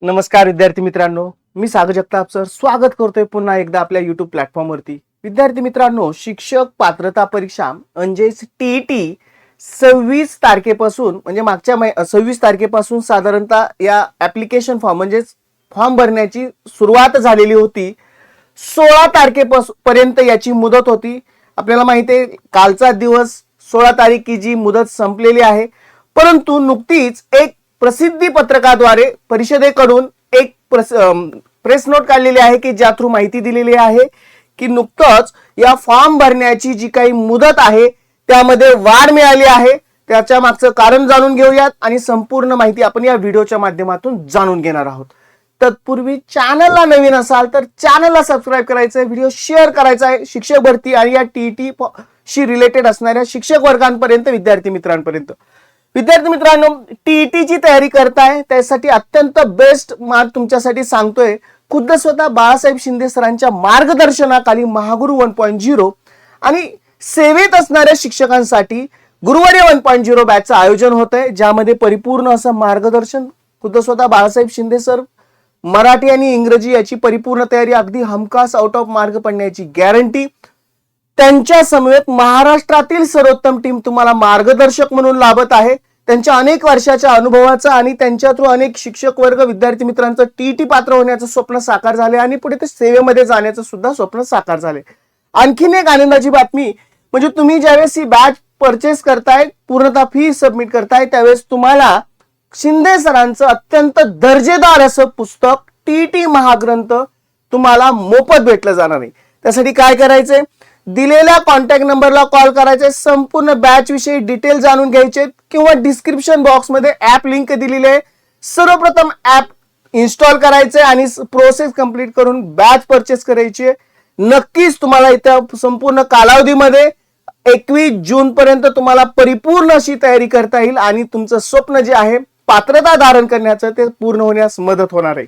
नमस्कार विद्यार्थी मित्रांनो, मी सागर जगताप सर स्वागत करतोय पुन्हा एकदा आपल्या YouTube प्लॅटफॉर्मवरती। विद्यार्थी मित्रांनो, शिक्षक पात्रता परीक्षा म्हणजेच टीईटी 26 तारखेपासून म्हणजे मागच्या 26 तारखेपासून साधारणतः या ऍप्लिकेशन फॉर्म म्हणजेच फॉर्म भरण्याची सुरुवात झालेली होती। 16 तारखेपर्यंत याची मुदत होती। आपल्याला माहिती आहे कालचा दिवस 16 तारीख की जी मुदत संपलेली आहे, परंतु नुकतीच एक प्रसिद्धी पत्रकाद्वारे परिषदेकडून एक प्रेस नोट काढलेली आहे की ज्या थ्रू माहिती दिलेली आहे की नुकतंच या फॉर्म भरण्याची जी काही मुदत आहे त्यामध्ये वाढ मिळाली आहे। त्याच्या मागचं कारण जाणून घेऊयात आणि संपूर्ण माहिती आपण या व्हिडिओच्या माध्यमातून जाणून घेणार आहोत। तत्पूर्वी चॅनलला नवीन असाल तर चॅनलला सबस्क्राइब करायचं आहे, व्हिडिओ शेअर करायचा आहे शिक्षक भरती आणि या टीईटी शी रिलेटेड असणाऱ्या शिक्षक वर्गांपर्यंत, विद्यार्थी मित्रांपर्यंत। विद्यार्थी मित्रांनो, टीईटीची तयारी करताय त्यासाठी अत्यंत बेस्ट मार्ग तुमच्यासाठी सांगतोय। खुद्द स्वतः बाळासाहेब शिंदे सरांच्या मार्गदर्शनाखाली महागुरु 1.0 आणि सेवेत असणाऱ्या शिक्षकांसाठी गुरुवारी 1.0 बॅचचं आयोजन होत आहे, ज्यामध्ये परिपूर्ण असं मार्गदर्शन खुद्द स्वतः बाळासाहेब शिंदे सर, मराठी आणि इंग्रजी याची परिपूर्ण तयारी, अगदी हमखास आउट ऑफ मार्क पडण्याची गॅरंटी, त्यांच्या समवेत महाराष्ट्रातील सर्वोत्तम टीम तुम्हाला मार्गदर्शक म्हणून लाभत आहे। त्यांच्या अनेक वर्षाच्या अनुभवाचा आणि त्यांच्या थ्रू अनेक शिक्षक वर्ग, विद्यार्थी मित्रांचं टीईटी पात्र होण्याचं स्वप्न साकार झाले आणि पुढे ते सेवेमध्ये जाण्याचं सुद्धा स्वप्न साकार झाले। आणखीन एक आनंदाची बातमी म्हणजे तुम्ही ज्यावेळेस ही बॅच परचेस करताय, पूर्णतः फी सबमिट करताय, त्यावेळेस तुम्हाला शिंदे सरांचं अत्यंत दर्जेदार असं पुस्तक टीईटी महाग्रंथ तुम्हाला मोफत भेटलं जाणार आहे। त्यासाठी काय करायचंय, दिलेल्या कॉन्टॅक्ट नंबरला कॉल करायचे, संपूर्ण बॅच विषयी डिटेल जाणून घ्यायचे किंवा डिस्क्रिप्शन बॉक्स मध्ये ऍप लिंक दिलेली आहे, सर्वप्रथम ऍप इन्स्टॉल करायचे आणि प्रोसेस कंप्लीट करून बॅच परचेस करायची। नक्कीच तुम्हाला इथं संपूर्ण कालावधीमध्ये 21 जून पर्यंत तुम्हाला परिपूर्ण अशी तयारी करता येईल आणि तुमचं स्वप्न जे आहे पात्रता धारण करण्याचं ते पूर्ण होण्यास मदत होणार आहे।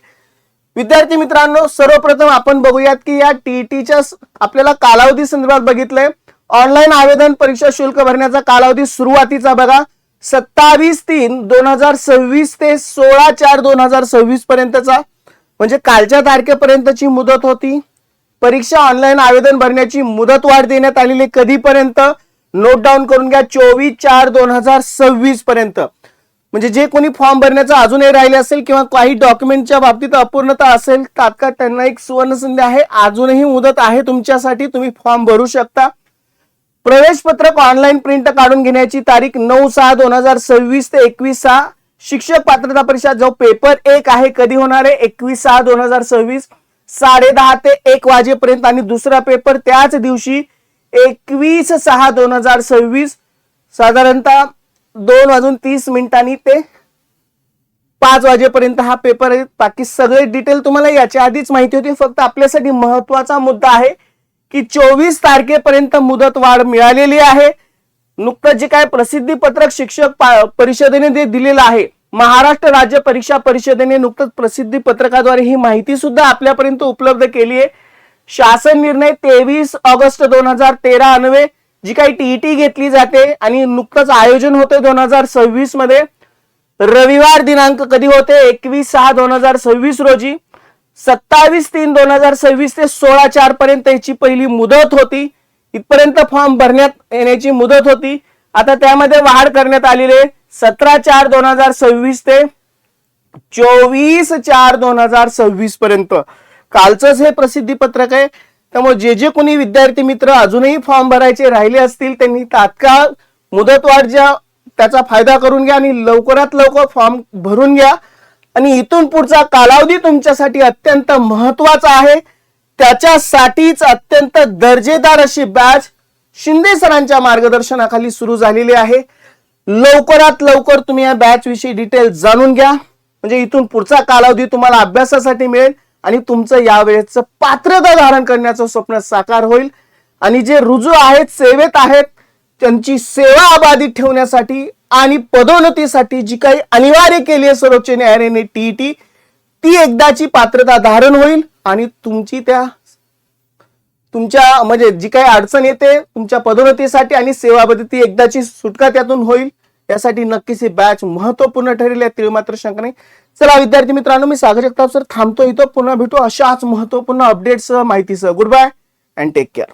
विद्यार्थी मित्रांनो, सर्वप्रथम आपण बघूयात की या टीईटीच्या आपल्याला कालावधी संदर्भात बघितलंय। ऑनलाईन आवेदन परीक्षा शुल्क भरण्याचा कालावधी सुरुवातीचा बघा 27/3/2026 ते 16/4/2026 पर्यंतचा, म्हणजे कालच्या तारखेपर्यंतची मुदत होती। परीक्षा ऑनलाईन आवेदन भरण्याची मुदत वाढ देण्यात आलेली कधीपर्यंत, नोट डाऊन करून घ्या, 24/4/2026 पर्यंत। म्हणजे जे कोणी फॉर्म भरण्याचं अजूनही राहिले असेल किंवा काही डॉक्युमेंटच्या बाबतीत अपूर्णता असेल, तात्काळ त्यांना एक सुवर्ण संधी आहे, अजूनही मुदत आहे तुमच्यासाठी, तुम्ही फॉर्म भरू शकता। प्रवेश पत्रक ऑनलाईन प्रिंट काढून घेण्याची तारीख 9/6/2026 ते 21/6। शिक्षक पात्रता परीक्षा जो पेपर 1 आहे कधी होणार आहे, 21/6/2026 10:30 ते 1 वाजेपर्यंत आणि दुसरा पेपर त्याच दिवशी 21/6/2026 साधारणतः 2:30 ते 5 वाजेपर्यंत हा पेपर आहे। बाकी सगळे डिटेल तुम्हाला याच्या आधीच माहिती होती, फक्त आपल्यासाठी महत्वाचा मुद्दा आहे की 24 तारखेपर्यंत मुदत वाढ मिळालेली आहे। नुकतंच जे काय प्रसिद्धी पत्रक शिक्षक परिषदेने दिलेलं आहे, महाराष्ट्र राज्य परीक्षा परिषदेने नुकतंच प्रसिद्धी पत्रकाद्वारे ही माहिती सुद्धा आपल्यापर्यंत उपलब्ध केली आहे। शासन निर्णय 23 ऑगस्ट 2013 अन्वये जी काही टीईटी घेतली जाते आणि नुकतंच आयोजन होते 2026 मध्ये, रविवार दिनांक कधी होते, 21/6/2026 रोजी, 27/3/2026 ते 16/4 पर्यंत याची पहिली मुदत होती। इथपर्यंत फॉर्म भरण्यात येण्याची मुदत होती, आता त्यामध्ये वाढ करण्यात आलेली आहे 17/4/2026 ते 24/4/2026 पर्यंत। कालचंच हे प्रसिद्धी पत्रक आहे, त्यामुळे जे कोणी विद्यार्थी मित्र अजूनही फॉर्म भरायचे राहिले असतील त्यांनी तात्काळ मुदतवाढ ज्या त्याचा फायदा करून घ्या आणि लवकरात लवकर फॉर्म भरून घ्या। आणि इथून पुढचा कालावधी तुमच्यासाठी अत्यंत महत्वाचा आहे, त्याच्यासाठीच अत्यंत दर्जेदार अशी बॅच शिंदे सरांच्या मार्गदर्शनाखाली सुरू झालेली आहे। लवकरात लवकर तुम्ही या बॅच विषयी डिटेल जाणून घ्या, म्हणजे इथून पुढचा कालावधी तुम्हाला अभ्यासासाठी मिळेल आणि तुमचं यावेळेचं पात्रता धारण करण्याचं स्वप्न साकार होईल। आणि जे रुजू आहेत, सेवेत आहेत, त्यांची सेवा अबाधित ठेवण्यासाठी आणि पदोन्नतीसाठी जी काही अनिवार्य केली आहे सर्वोच्च न्यायालयाने टीईटी, ती एकदाची पात्रता धारण होईल आणि तुमच्या म्हणजे जी काही अडचण येते तुमच्या पदोन्नतीसाठी आणि सेवा अबाधित एकदाची सुटका त्यातून होईल यासाठी नक्कीच ही बॅच महत्वपूर्ण ठरेल यात मात्र शंका नाही. चला विद्यार्थी मित्रांनो, मी सागर जगताप सर थांबतो इथं. पुन्हा भेटू अशाच महत्वपूर्ण अपडेट्स माहितीसह. Good bye and take care.